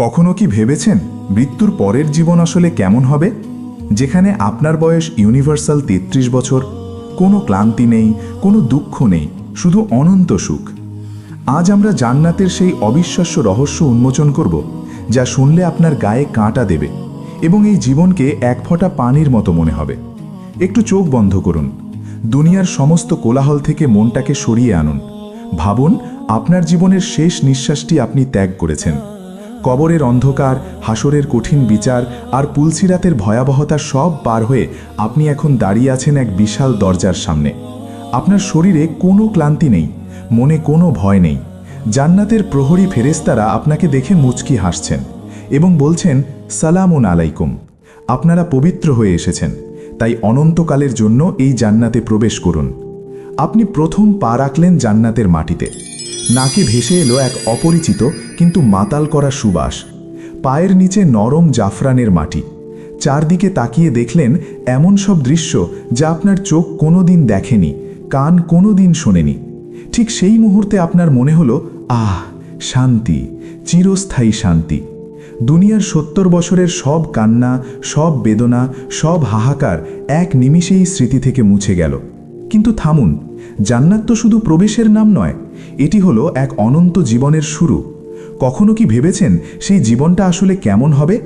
কখনো কি ভেবেছেন মৃত্যুর পরের জীবন আসলে কেমন হবে, যেখানে আপনার বয়স ইউনিভার্সাল ৩৩ বছর, কোনো ক্লান্তি নেই, কোনো দুঃখ নেই, শুধু অনন্ত সুখ। আজ আমরা জান্নাতের সেই অবিশ্বাস্য রহস্য উন্মোচন করব, যা শুনলে আপনার গায়ে কাঁটা দেবে এবং এই জীবনকে এক ফোঁটা পানির মতো মনে হবে। একটু চোখ বন্ধ করুন, দুনিয়ার সমস্ত কোলাহল থেকে মনটাকে সরিয়ে আনুন। ভাবুন, আপনার জীবনের শেষ নিঃশ্বাসটি আপনি ত্যাগ করেছেন। কবরের অন্ধকার, হাসরের কঠিন বিচার আর পুলসিরাতের ভয়াবহতা সব পার হয়ে আপনি এখন দাঁড়িয়ে আছেন এক বিশাল দরজার সামনে। আপনার শরীরে কোনো ক্লান্তি নেই, মনে কোনো ভয় নেই। জান্নাতের প্রহরী ফেরেশতারা আপনাকে দেখে মুচকি হাসছেন এবং বলছেন, সালামুন আলাইকুম, আপনারা পবিত্র হয়ে এসেছেন, তাই অনন্তকালের জন্য এই জান্নাতে প্রবেশ করুন। আপনি প্রথম পা রাখলেন জান্নাতের মাটিতে। নাকে ভেসে এলো এক অপরিচিত কিন্তু মাতাল করা সুবাস। পায়ের নিচে নরম জাফরানের মাটি। চারদিকে তাকিয়ে দেখলেন এমন সব দৃশ্য যা আপনার চোখ কোনোদিন দেখেনি, কান কোনোদিন শোনেনি। ঠিক সেই মুহূর্তে আপনার মনে হলো, আহ, শান্তি, চিরস্থায়ী শান্তি। দুনিয়ার ৭০ বছরের সব কান্না, সব বেদনা, সব হাহাকার এক নিমিষেই স্মৃতি থেকে মুছে গেল। কিন্তু থামুন, জান্নাত তো শুধু প্রবেশের নাম নয়, এটি হলো এক অনন্ত জীবনের শুরু। কখনো কি ভেবেছেন সেই জীবনটা আসলে কেমন হবে,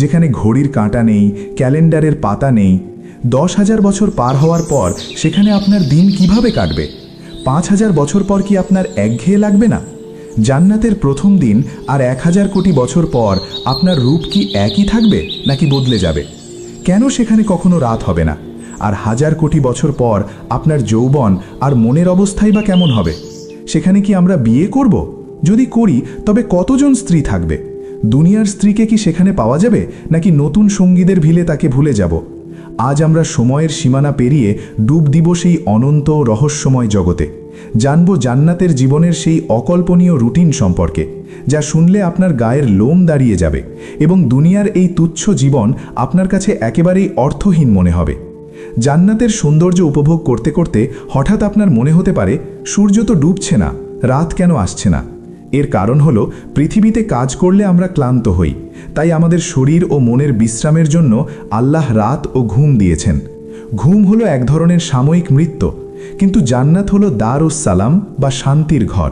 যেখানে ঘড়ির কাঁটা নেই, ক্যালেন্ডারের পাতা নেই? ১০,০০০ বছর পার হওয়ার পর সেখানে আপনার দিন কিভাবে কাটবে? ৫,০০০ বছর পর কি আপনার একঘেয়ে লাগবে না? জান্নাতের প্রথম দিন আর ১,০০০ কোটি বছর পর আপনার রূপ কি একই থাকবে নাকি বদলে যাবে? কেন সেখানে কখনো রাত হবে না? আর ১,০০০ কোটি বছর পর আপনার যৌবন আর মনের অবস্থাই বা কেমন হবে? সেখানে কি আমরা বিয়ে করব? যদি করি তবে কতজন স্ত্রী থাকবে? দুনিয়ার স্ত্রীকে কি সেখানে পাওয়া যাবে নাকি নতুন সঙ্গীদের ভিলে তাকে ভুলে যাব? আজ আমরা সময়ের সীমানা পেরিয়ে ডুব দিব সেই অনন্ত রহস্যময় জগতে। জানব জান্নাতের জীবনের সেই অকল্পনীয় রুটিন সম্পর্কে, যা শুনলে আপনার গায়ের লোম দাঁড়িয়ে যাবে এবং দুনিয়ার এই তুচ্ছ জীবন আপনার কাছে একেবারেই অর্থহীন মনে হবে। জান্নাতের সৌন্দর্য উপভোগ করতে করতে হঠাৎ আপনার মনে হতে পারে, সূর্য তো ডুবছে না, রাত কেন আসছে না? এর কারণ হলো, পৃথিবীতে কাজ করলে আমরা ক্লান্ত হই, তাই আমাদের শরীর ও মনের বিশ্রামের জন্য আল্লাহ রাত ও ঘুম দিয়েছেন। ঘুম হলো এক ধরনের সাময়িক মৃত্যু, কিন্তু জান্নাত হলো দারুস সালাম বা শান্তির ঘর।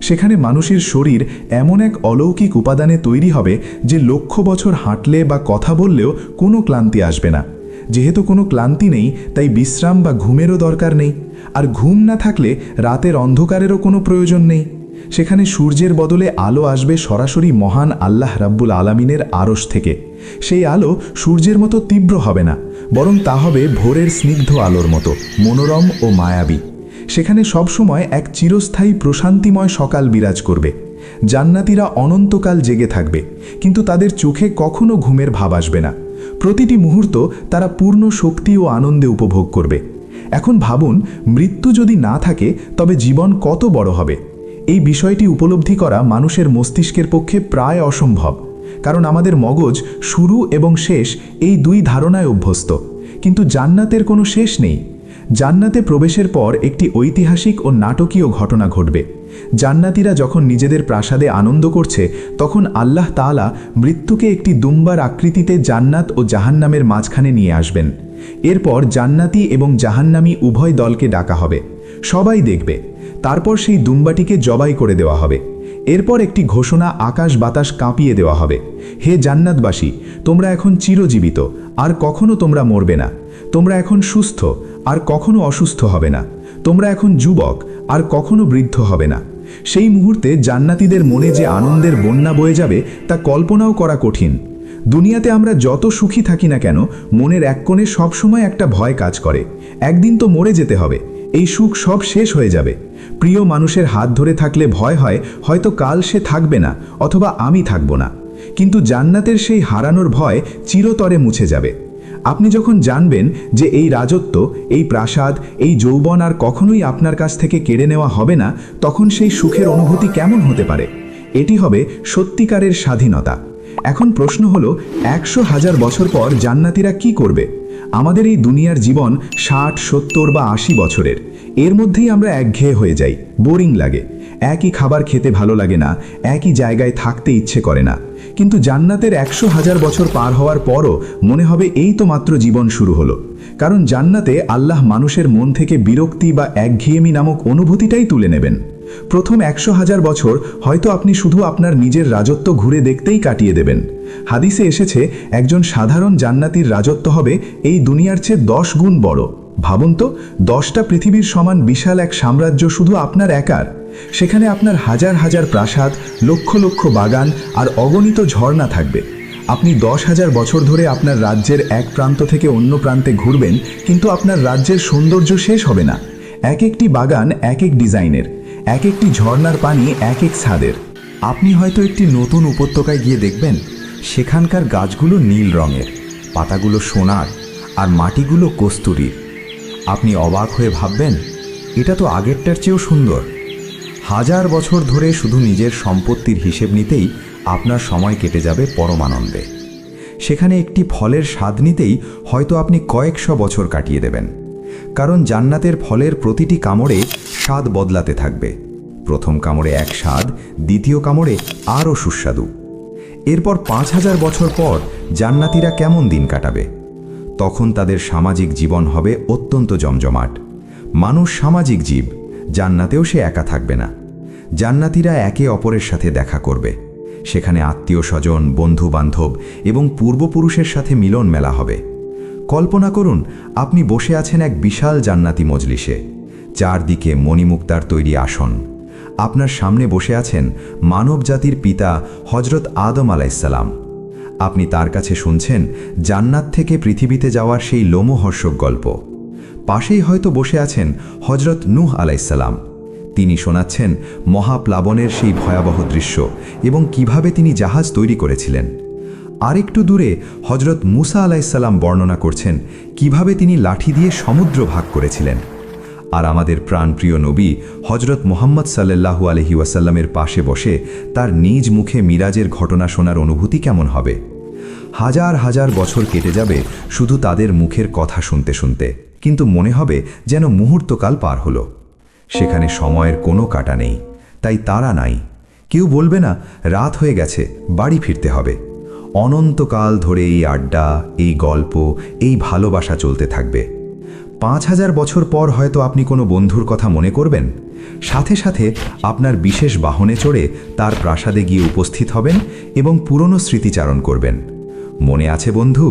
সেখানে মানুষের শরীর এমন এক অলৌকিক উপাদানে তৈরি হবে যে লক্ষ বছর হাঁটলে বা কথা বললেও কোনো ক্লান্তি আসবে না। যেহেতু কোনো ক্লান্তি নেই, তাই বিশ্রাম বা ঘুমেরও দরকার নেই, আর ঘুম না থাকলে রাতের অন্ধকারেরও কোনো প্রয়োজন নেই। সেখানে সূর্যের বদলে আলো আসবে সরাসরি মহান আল্লাহ রাব্বুল আলামিনের আরশ থেকে। সেই আলো সূর্যের মতো তীব্র হবে না, বরং তা হবে ভোরের স্নিগ্ধ আলোর মতো মনোরম ও মায়াবী। সেখানে সবসময় এক চিরস্থায়ী প্রশান্তিময় সকাল বিরাজ করবে। জান্নাতীরা অনন্তকাল জেগে থাকবে, কিন্তু তাদের চোখে কখনো ঘুমের ভাব আসবে না। প্রতিটি মুহূর্ত তারা পূর্ণ শক্তি ও আনন্দে উপভোগ করবে। এখন ভাবুন, মৃত্যু যদি না থাকে তবে জীবন কত বড় হবে। এই বিষয়টি উপলব্ধি করা মানুষের মস্তিষ্কের পক্ষে প্রায় অসম্ভব, কারণ আমাদের মগজ শুরু এবং শেষ এই দুই ধারণায় অভ্যস্ত। কিন্তু জান্নাতের কোনো শেষ নেই। জান্নাতে প্রবেশের পর একটি ঐতিহাসিক ও নাটকীয় ঘটনা ঘটবে। জান্নাতীরা যখন নিজেদের প্রাসাদে আনন্দ করছে, তখন আল্লাহ তাআলা মৃত্যুকে একটি দুম্বার আকৃতিতে জান্নাত ও জাহান্নামের মাঝখানে নিয়ে আসবেন। এরপর জান্নাতি এবং জাহান্নামী উভয় দলকে ডাকা হবে, সবাই দেখবে। তারপর সেই দুম্বাটিকে জবাই করে দেওয়া হবে। এরপর একটি ঘোষণা আকাশ বাতাস কাঁপিয়ে দেওয়া হবে, হে জান্নাতবাসী, তোমরা এখন চিরজীবিত, আর কখনো তোমরা মরবে না। তোমরা এখন সুস্থ, আর কখনো অসুস্থ হবে না। তোমরা এখন যুবক, আর কখনো বৃদ্ধ হবে না। সেই মুহূর্তে জান্নাতীদের মনে যে আনন্দের বন্যা বয়ে যাবে তা কল্পনাও করা কঠিন। দুনিয়াতে আমরা যত সুখী থাকি না কেন, মনের এক কোণে সবসময় একটা ভয় কাজ করে, একদিন তো মরে যেতে হবে, এই সুখ সব শেষ হয়ে যাবে। প্রিয় মানুষের হাত ধরে থাকলে ভয় হয়, হয়তো কাল সে থাকবে না, অথবা আমি থাকব না। কিন্তু জান্নাতের সেই হারানোর ভয় চিরতরে মুছে যাবে। আপনি যখন জানবেন যে এই রাজত্ব, এই প্রাসাদ, এই যৌবন আর কখনোই আপনার কাছ থেকে কেড়ে নেওয়া হবে না, তখন সেই সুখের অনুভূতি কেমন হতে পারে? এটি হবে সত্যিকারের স্বাধীনতা। এখন প্রশ্ন হলো 100,000 বছর পর জান্নাতীরা কি করবে? আমাদের এই দুনিয়ার জীবন 60, 70 বা 80 বছরের। এর মধ্যেই আমরা একঘেয়ে হয়ে যাই, বোরিং লাগে, একই খাবার খেতে ভালো লাগে না, একই জায়গায় থাকতে ইচ্ছে করে না। কিন্তু জান্নাতের 100,000 বছর পার হওয়ার পরও মনে হবে এই তো মাত্র জীবন শুরু হলো। কারণ জান্নাতে আল্লাহ মানুষের মন থেকে বিরক্তি বা একঘেয়েমি নামক অনুভূতিটাই তুলে নেবেন। প্রথম 100,000 বছর হয়তো আপনি শুধু আপনার নিজের রাজত্ব ঘুরে দেখতেই কাটিয়ে দেবেন। হাদিসে এসেছে একজন সাধারণ জান্নাতীর রাজত্ব হবে এই দুনিয়ার চেয়ে 10 গুণ বড়। ভাবুন তো, 10টা পৃথিবীর সমান বিশাল এক সাম্রাজ্য শুধু আপনার একার। সেখানে আপনার হাজার হাজার প্রাসাদ, লক্ষ লক্ষ বাগান আর অগণিত ঝর্ণা থাকবে। আপনি 10,000 বছর ধরে আপনার রাজ্যের এক প্রান্ত থেকে অন্য প্রান্তে ঘুরবেন, কিন্তু আপনার রাজ্যের সৌন্দর্য শেষ হবে না। এক একটি বাগান এক এক ডিজাইনের, এক একটি ঝর্ণার পানি এক এক ছাদের। আপনি হয়তো একটি নতুন উপত্যকায় গিয়ে দেখবেন সেখানকার গাছগুলো নীল রঙের, পাতাগুলো সোনার আর মাটিগুলো কস্তুরীর। আপনি অবাক হয়ে ভাববেন, এটা তো আগেরটার চেয়েও সুন্দর। 1000 বছর ধরে শুধু নিজের সম্পত্তির হিসেব নিতেই আপনার সময় কেটে যাবে পরমানন্দে। সেখানে একটি ফলের স্বাদ নিতেই হয়তো আপনি কয়েকশো বছর কাটিয়ে দেবেন। কারণ জান্নাতের ফলের প্রতিটি কামড়ে স্বাদ বদলাতে থাকবে। প্রথম কামড়ে এক স্বাদ, দ্বিতীয় কামড়ে আরও সুস্বাদু। এরপর 5000 বছর পর জান্নাতীরা কেমন দিন কাটাবে? তখন তাদের সামাজিক জীবন হবে অত্যন্ত জমজমাট। মানুষ সামাজিক জীব, জান্নাতেও সে একা থাকবে না। জান্নাতীরা একে অপরের সাথে দেখা করবে। সেখানে আত্মীয় স্বজন, বন্ধু বান্ধব এবং পূর্বপুরুষের সাথে মিলন মেলা হবে। কল্পনা করুন, আপনি বসে আছেন এক বিশাল জান্নাতি মজলিসে, চারদিকে মণিমুক্তার তৈরি আসন। আপনার সামনে বসে আছেন মানব জাতির পিতা হজরত আদম আলাইসাল্লাম। আপনি তার কাছে শুনছেন জান্নাত থেকে পৃথিবীতে যাওয়ার সেই লোমহর্ষক গল্প। পাশেই হয়তো বসে আছেন হজরত নূহ আলাইসাল্লাম। তিনি শোনাচ্ছেন মহাপ্লাবনের সেই ভয়াবহ দৃশ্য এবং কিভাবে তিনি জাহাজ তৈরি করেছিলেন। আরেকটু দূরে হজরত মুসা আলাইসাল্লাম বর্ণনা করছেন কিভাবে তিনি লাঠি দিয়ে সমুদ্র ভাগ করেছিলেন। আর আমাদের প্রাণপ্রিয় নবী হজরত মুহাম্মদ সাল্লাল্লাহু আলাইহি ওয়াসাল্লামের পাশে বসে তার নিজ মুখে মিরাজের ঘটনা শোনার অনুভূতি কেমন হবে? হাজার হাজার বছর কেটে যাবে শুধু তাদের মুখের কথা শুনতে শুনতে, কিন্তু মনে হবে যেন মুহূর্তকাল পার হলো। সেখানে সময়ের কোনো কাটা নেই, তাই তারা নাই। কেউ বলবে না রাত হয়ে গেছে, বাড়ি ফিরতে হবে। অনন্তকাল ধরে এই আড্ডা, এই গল্প, এই ভালোবাসা চলতে থাকবে। 5000 বছর পর হয়তো আপনি কোনো বন্ধুর কথা মনে করবেন, সাথে সাথে আপনার বিশেষ বাহনে চড়ে তার প্রাসাদে গিয়ে উপস্থিত হবেন এবং পুরনো স্মৃতিচারণ করবেন। মনে আছে বন্ধু,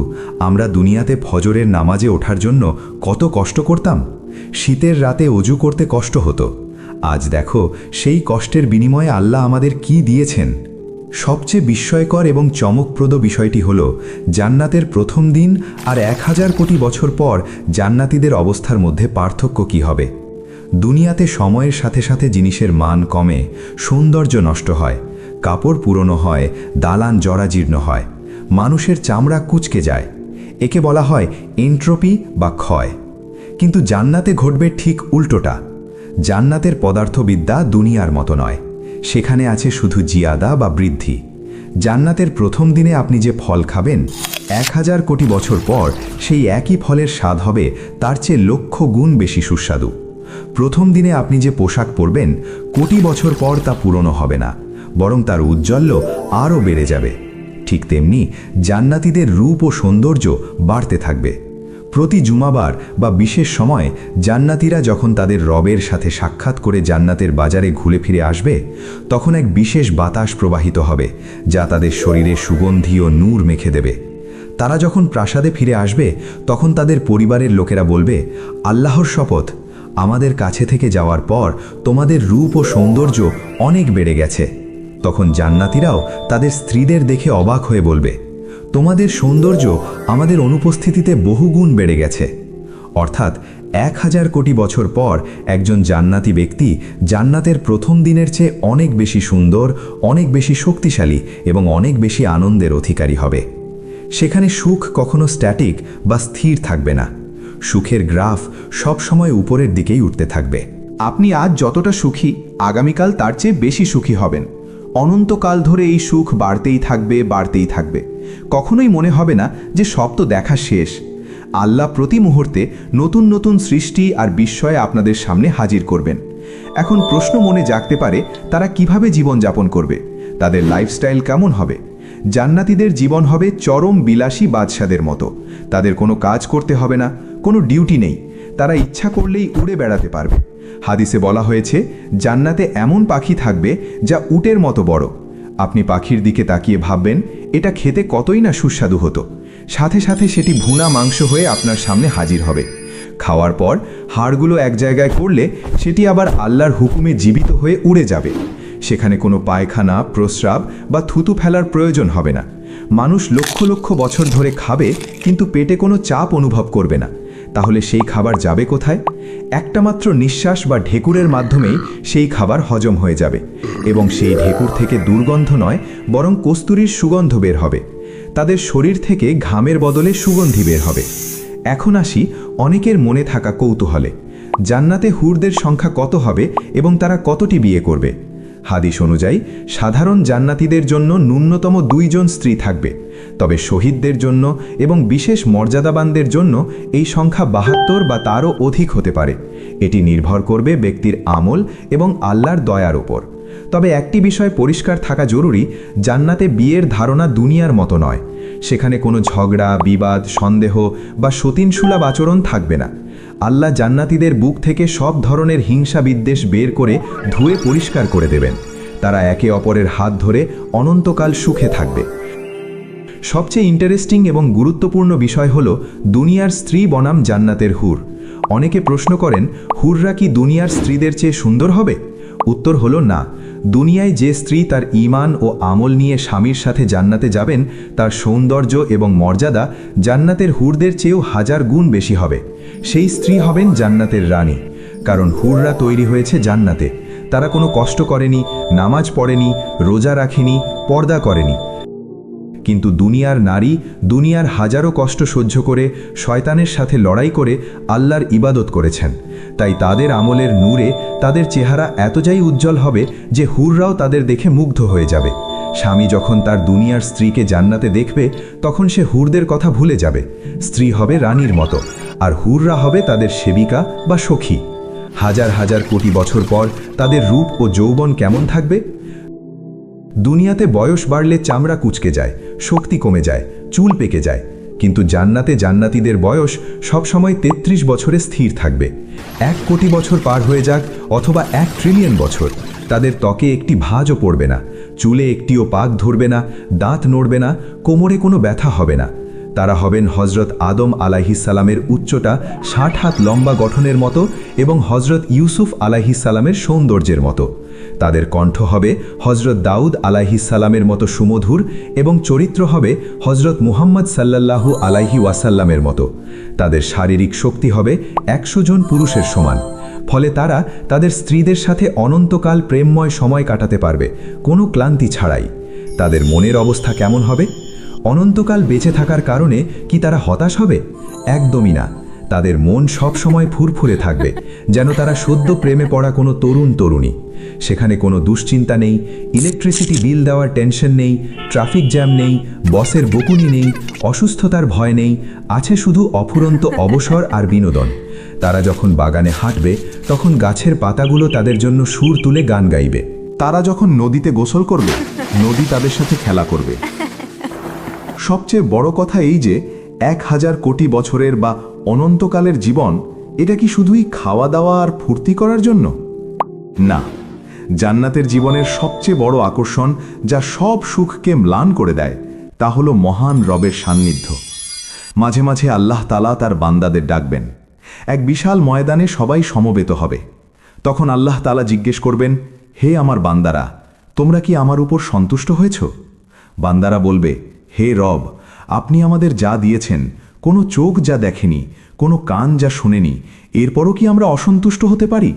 আমরা দুনিয়াতে ফজরের নামাজে ওঠার জন্য কত কষ্ট করতাম। শীতের রাতে অজু করতে কষ্ট হতো। আজ দেখো সেই কষ্টের বিনিময়ে আল্লাহ আমাদের কি দিয়েছেন। সবচেয়ে বিস্ময়কর এবং চমকপ্রদ বিষয়টি হল জান্নাতের প্রথম দিন আর 1000 কোটি বছর পর জান্নাতীদের অবস্থার মধ্যে পার্থক্য কি হবে। দুনিয়াতে সময়ের সাথে সাথে জিনিসের মান কমে, সৌন্দর্য নষ্ট হয়, কাপড় পুরনো হয়, দালান জরাজীর্ণ হয়, মানুষের চামড়া কুঁচকে যায়। একে বলা হয় এন্ট্রপি বা ক্ষয়। কিন্তু জান্নাতে ঘটবে ঠিক উল্টোটা। জান্নাতের পদার্থবিদ্যা দুনিয়ার মতো নয়, সেখানে আছে শুধু জিয়াদা বা বৃদ্ধি। জান্নাতের প্রথম দিনে আপনি যে ফল খাবেন, 1000 কোটি বছর পর সেই একই ফলের স্বাদ হবে তার চেয়ে লক্ষ গুণ বেশি সুস্বাদু। প্রথম দিনে আপনি যে পোশাক পরবেন, কোটি বছর পর তা পুরনো হবে না, বরং তার ঔজ্জ্বল্য আরও বেড়ে যাবে। ঠিক তেমনি জান্নাতীদের রূপ ও সৌন্দর্য বাড়তে থাকবে। প্রতি জুমাবার বা বিশেষ সময় জান্নাতীরা যখন তাদের রবের সাথে সাক্ষাৎ করে জান্নাতের বাজারে ঘুরে ফিরে আসবে, তখন এক বিশেষ বাতাস প্রবাহিত হবে যা তাদের শরীরে সুগন্ধি ও নূর মেখে দেবে। তারা যখন প্রাসাদে ফিরে আসবে, তখন তাদের পরিবারের লোকেরা বলবে, আল্লাহর শপথ, আমাদের কাছে থেকে যাওয়ার পর তোমাদের রূপ ও সৌন্দর্য অনেক বেড়ে গেছে। তখন জান্নাতীরাও তাদের স্ত্রীদের দেখে অবাক হয়ে বলবে, তোমাদের সৌন্দর্য আমাদের অনুপস্থিতিতে বহুগুণ বেড়ে গেছে। অর্থাৎ 1000 কোটি বছর পর একজন জান্নাতি ব্যক্তি জান্নাতের প্রথম দিনের চেয়ে অনেক বেশি সুন্দর, অনেক বেশি শক্তিশালী এবং অনেক বেশি আনন্দের অধিকারী হবে। সেখানে সুখ কখনো স্ট্যাটিক বা স্থির থাকবে না। সুখের গ্রাফ সব সময় উপরের দিকেই উঠতে থাকবে। আপনি আজ যতটা সুখী, আগামীকাল তার চেয়ে বেশি সুখী হবেন। অনন্তকাল ধরে এই সুখ বাড়তেই থাকবে, বাড়তেই থাকবে। কখনোই মনে হবে না যে সব তো দেখা শেষ। আল্লাহ প্রতি মুহূর্তে নতুন নতুন সৃষ্টি আর বিস্ময়ে আপনাদের সামনে হাজির করবেন। এখন প্রশ্ন মনে জাগতে পারে, তারা কিভাবে জীবনযাপন করবে? তাদের লাইফস্টাইল কেমন হবে? জান্নাতীদের জীবন হবে চরম বিলাসী বাদশাদের মতো। তাদের কোনো কাজ করতে হবে না, কোনো ডিউটি নেই। তারা ইচ্ছা করলেই উড়ে বেড়াতে পারবে। হাদিসে বলা হয়েছে, জান্নাতে এমন পাখি থাকবে যা উটের মতো বড়। আপনি পাখির দিকে তাকিয়ে ভাববেন, এটা খেতে কতই না সুস্বাদু হতো। সাথে সাথে সেটি ভুনা মাংস হয়ে আপনার সামনে হাজির হবে। খাওয়ার পর হাড়গুলো এক জায়গায় করলে সেটি আবার আল্লাহর হুকুমে জীবিত হয়ে উড়ে যাবে। সেখানে কোনো পায়খানা, প্রস্রাব বা থুতু ফেলার প্রয়োজন হবে না। মানুষ লক্ষ লক্ষ বছর ধরে খাবে, কিন্তু পেটে কোনো চাপ অনুভব করবে না। তাহলে সেই খাবার যাবে কোথায়? একটা মাত্র নিঃশ্বাস বা ঢেকুরের মাধ্যমেই সেই খাবার হজম হয়ে যাবে, এবং সেই ঢেকুর থেকে দুর্গন্ধ নয়, বরং কস্তুরীর সুগন্ধ বের হবে। তাদের শরীর থেকে ঘামের বদলে সুগন্ধি বের হবে। এখন আসি অনেকের মনে থাকা কৌতূহলে, জান্নাতে হুরদের সংখ্যা কত হবে এবং তারা কতটি বিয়ে করবে? হাদিস অনুযায়ী সাধারণ জান্নাতীদের জন্য ন্যূনতম 2 জন স্ত্রী থাকবে, তবে শহীদদের জন্য এবং বিশেষ মর্যাদাবানদের জন্য এই সংখ্যা 72 বা তারও অধিক হতে পারে। এটি নির্ভর করবে ব্যক্তির আমল এবং আল্লাহর দয়ার উপর। তবে একটি বিষয় পরিষ্কার থাকা জরুরি, জান্নাতে বিয়ের ধারণা দুনিয়ার মতো নয়। সেখানে কোনো ঝগড়া, বিবাদ, সন্দেহ বা সতীনসুলভ আচরণ থাকবে না। আল্লাহ জান্নাতীদের বুক থেকে সব ধরনের হিংসা বিদ্বেষ বের করে ধুয়ে পরিষ্কার করে দেবেন। তারা একে অপরের হাত ধরে অনন্তকাল সুখে থাকবে। সবচেয়ে ইন্টারেস্টিং এবং গুরুত্বপূর্ণ বিষয় হল দুনিয়ার স্ত্রী বনাম জান্নাতের হুর। অনেকে প্রশ্ন করেন, হুররা কি দুনিয়ার স্ত্রীদের চেয়ে সুন্দর হবে? উত্তর হলো না। দুনিয়ায় যে স্ত্রী তার ঈমান ও আমল নিয়ে স্বামীর সাথে জান্নাতে যাবেন, তার সৌন্দর্য এবং মর্যাদা জান্নাতের হুরদের চেয়েও 1000 গুণ বেশি হবে। সেই স্ত্রী হবেন জান্নাতের রানী, কারণ হুররা তৈরি হয়েছে জান্নাতে। তারা কোনো কষ্ট করেনি, নামাজ পড়েনি, রোজা রাখেনি, পর্দা করেনি। কিন্তু দুনিয়ার নারী দুনিয়ার হাজারো কষ্ট সহ্য করে, শয়তানের সাথে লড়াই করে আল্লাহর ইবাদত করেছেন। তাই তাদের আমলের নূরে তাদের চেহারা এতটাই উজ্জ্বল হবে যে হুররাও তাদের দেখে মুগ্ধ হয়ে যাবে। স্বামী যখন তার দুনিয়ার স্ত্রীকে জান্নাতে দেখবে, তখন সে হুরদের কথা ভুলে যাবে। স্ত্রী হবে রানীর মতো, আর হুররা হবে তাদের সেবিকা বা সখী। হাজার হাজার কোটি বছর পর তাদের রূপ ও যৌবন কেমন থাকবে? দুনিয়াতে বয়স বাড়লে চামড়া কুঁচকে যায়, শক্তি কমে যায়, চুল পেকে যায়, কিন্তু জান্নাতে জান্নাতীদের বয়স সবসময় 33 বছরে স্থির থাকবে। 1 কোটি বছর পার হয়ে যাক অথবা 1 ট্রিলিয়ন বছর, তাদের ত্বকে একটি ভাঁজও পড়বে না, চুলে একটিও পাক ধরবে না, দাঁত নড়বে না, কোমরে কোনো ব্যথা হবে না। তারা হবেন হজরত আদম আলাইহিসসালামের উচ্চতা 60 হাত লম্বা গঠনের মতো এবং হজরত ইউসুফ আলাইহিসসালামের সৌন্দর্যের মতো। তাদের কণ্ঠ হবে হজরত দাউদ আলাইহিসসালামের মতো সুমধুর এবং চরিত্র হবে হজরত মুহাম্মদ সাল্লাল্লাহু আলাইহি ওয়াসাল্লামের মতো। তাদের শারীরিক শক্তি হবে 100 জন পুরুষের সমান। ফলে তারা তাদের স্ত্রীদের সাথে অনন্তকাল প্রেমময় সময় কাটাতে পারবে, কোনো ক্লান্তি ছাড়াই। তাদের মনের অবস্থা কেমন হবে? অনন্তকাল বেঁচে থাকার কারণে কি তারা হতাশ হবে? একদমই না। তাদের মন সব সময় ফুরফুরে থাকবে, যেন তারা সদ্য প্রেমে পড়া কোনো তরুণী। সেখানে কোনো দুশ্চিন্তা নেই, ইলেকট্রিসিটি বিল দেওয়ার টেনশন নেই, ট্রাফিক জ্যাম নেই, বসের বকুনি নেই, অসুস্থতার ভয় নেই। আছে শুধু অফুরন্ত অবসর আর বিনোদন। তারা যখন বাগানে হাঁটবে, তখন গাছের পাতাগুলো তাদের জন্য সুর তুলে গান গাইবে। তারা যখন নদীতে গোসল করবে, নদী তাদের সাথে খেলা করবে। সবচেয়ে বড় কথা এই যে 1000 কোটি বছরের বা অনন্তকালের জীবন, এটা কি শুধুই খাওয়া দাওয়া আর ফুর্তি করার জন্য? না, জান্নাতের জীবনের সবচেয়ে বড় আকর্ষণ, যা সব সুখকে ম্লান করে দেয়, তা হলো মহান রবের সান্নিধ্য। মাঝে মাঝে আল্লাহ তাআলা তার বান্দাদের ডাকবেন। এক বিশাল ময়দানে সবাই সমবেত হবে। তখন আল্লাহ তাআলা জিজ্ঞেস করবেন, হে আমার বান্দারা, তোমরা কি আমার উপর সন্তুষ্ট হয়েছ? বান্দারা বলবে, হে রব, আপনি আমাদের যা দিয়েছেন, কোনো চোখ যা দেখেনি, কোনো কান যা শুনেনি, এরপরও কি আমরা অসন্তুষ্ট হতে পারি?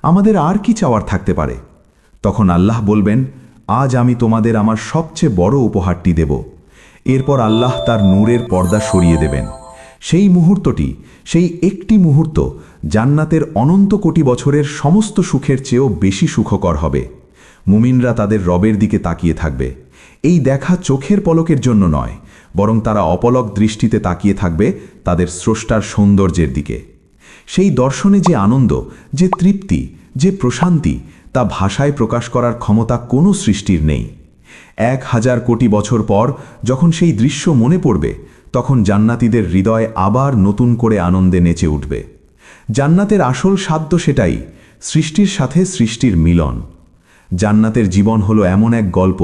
আমাদের আর কি চাওয়ার থাকতে পারে? তখন আল্লাহ বলবেন, আজ আমি তোমাদের আমার সবচেয়ে বড় উপহারটি দেব। এরপর আল্লাহ তার নূরের পর্দা সরিয়ে দেবেন। সেই মুহূর্তটি, সেই একটি মুহূর্ত জান্নাতের অনন্ত কোটি বছরের সমস্ত সুখের চেয়েও বেশি সুখকর হবে। মুমিনরা তাদের রবের দিকে তাকিয়ে থাকবে। এই দেখা চোখের পলকের জন্য নয়, বরং তারা অপলক দৃষ্টিতে তাকিয়ে থাকবে তাদের স্রষ্টার সৌন্দর্যের দিকে। সেই দর্শনে যে আনন্দ, যে তৃপ্তি, যে প্রশান্তি, তা ভাষায় প্রকাশ করার ক্ষমতা কোনো সৃষ্টির নেই। 1000 কোটি বছর পর যখন সেই দৃশ্য মনে পড়বে, তখন জান্নাতীদের হৃদয় আবার নতুন করে আনন্দে নেচে উঠবে। জান্নাতের আসল সাধ্য সেটাই, সৃষ্টির সাথে সৃষ্টির মিলন। জান্নাতের জীবন হলো এমন এক গল্প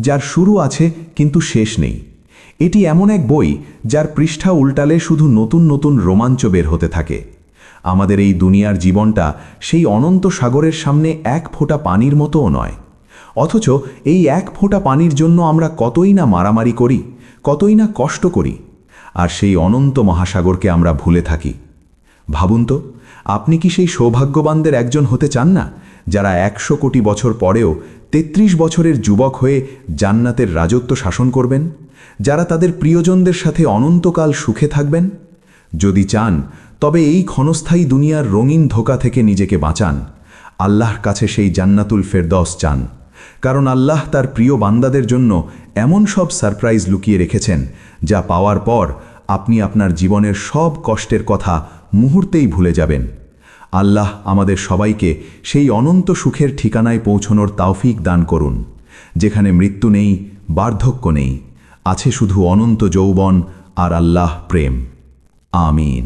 যার শুরু আছে কিন্তু শেষ নেই। এটি এমন এক বই যার পৃষ্ঠা উল্টালে শুধু নতুন নতুন রোমাঞ্চ বের হতে থাকে। আমাদের এই দুনিয়ার জীবনটা সেই অনন্ত সাগরের সামনে এক ফোঁটা পানির মতোও নয়। অথচ এই এক ফোঁটা পানির জন্য আমরা কতই না মারামারি করি, কতই না কষ্ট করি, আর সেই অনন্ত মহাসাগরকে আমরা ভুলে থাকি। ভাবুন তো, আপনি কি সেই সৌভাগ্যবানদের একজন হতে চান না, যারা 100 কোটি বছর পরেও 33 বছরের যুবক হয়ে জান্নাতের রাজত্ব শাসন করবেন, যারা তাদের প্রিয়জনদের সাথে অনন্তকাল সুখে থাকবেন? যদি চান, তবে এই ক্ষণস্থায়ী দুনিয়ার রঙিন ধোঁকা থেকে নিজেকে বাঁচান। আল্লাহর কাছে সেই জান্নাতুল ফেরদৌস চান, কারণ আল্লাহ তার প্রিয় বান্দাদের জন্য এমন সব সারপ্রাইজ লুকিয়ে রেখেছেন, যা পাওয়ার পর আপনি আপনার জীবনের সব কষ্টের কথা মুহূর্তেই ভুলে যাবেন। আল্লাহ আমাদের সবাইকে সেই অনন্ত সুখের ঠিকানায় পৌঁছনোর তৌফিক দান করুন, যেখানে মৃত্যু নেই, বার্ধক্য নেই, আছে শুধু অনন্ত যৌবন আর আল্লাহ প্রেম। আমিন।